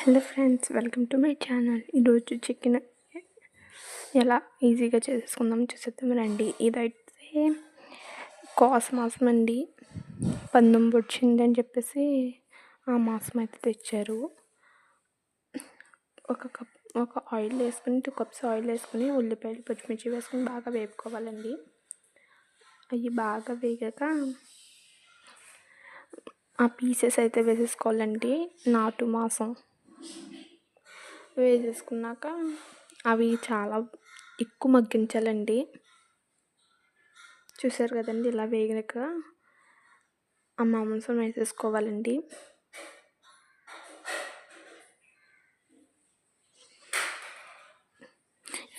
Hello friends, welcome to my channel. ఈరోజు chicken ఎలా ఈజీగా చేసుకుందాం చూసేద్దాం రండి. ఇదైతే కోస మాంసం అండి. పందెం వచ్చిందని చెప్పేసి ఆ మాంసం అయితే తెచ్చారు. ఒక ఆయిల్ వేసుకుని 2 కప్స్ ఆయిల్ వేసుకుని ఉల్లిపాయలు పచ్చిమిర్చి వేసుకుని బాగా వేపుకోవాలండి. అవి బాగా వేగాక ఆ పీసెస్ అయితే వేసేసుకోవాలండి. నాటు మాంసం వేసేసుకున్నాక అవి చాలా ఎక్కువ మగ్గించాలండి. చూసారు కదండి, ఇలా వేగాక ఆ మాంసం వేసేసుకోవాలండి.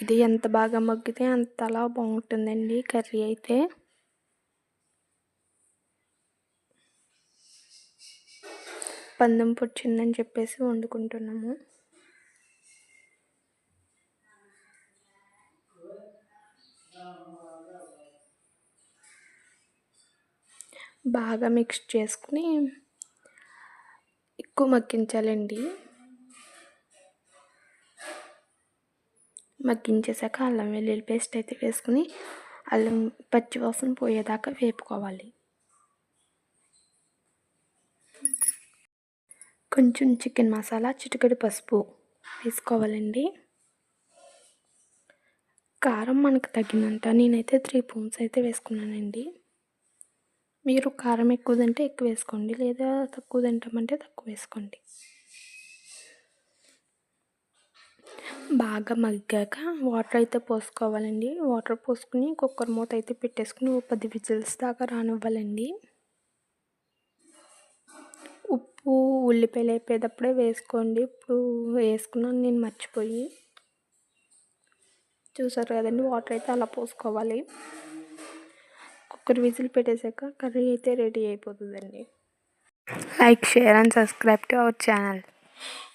ఇది ఎంత బాగా మగ్గితే అంతలా బాగుంటుందండి కర్రీ అయితే. పందెం పొచ్చిందని చెప్పేసి వండుకుంటున్నాము. బాగా మిక్స్ చేసుకుని ఎక్కువ మగ్గించాలండి. మగ్గించేసాక అల్లం వెల్లుల్లి పేస్ట్ అయితే వేసుకుని అల్లం పచ్చివాసన పోయేదాకా వేపుకోవాలి. కొంచెం చికెన్ మసాలా, చిటికెడు పసుపు వేసుకోవాలండి. కారం మనకు తగినంత, నేనైతే 3 స్పూన్స్ అయితే వేసుకున్నానండి. మీరు కారం ఎక్కువ తింటే ఎక్కువ వేసుకోండి, లేదా తక్కువ తింటామంటే తక్కువ వేసుకోండి. బాగా మగ్గాక వాటర్ అయితే పోసుకోవాలండి. వాటర్ పోసుకుని కుక్కర్ మూత అయితే పెట్టేసుకుని 10 విజిల్స్ దాకా రానివ్వాలండి. ఉప్పు ఉల్లిపాయలు వేపేటప్పుడే వేసుకోండి. ఇప్పుడు వేసుకున్నాను నేను మర్చిపోయి. చూసారు కదండి, వాటర్ అయితే అలా పోసుకోవాలి. కుక్కర్ విజిల్ పెట్టేశాక కర్రీ అయితే రెడీ అయిపోతుందండి. Like, share and subscribe to our channel.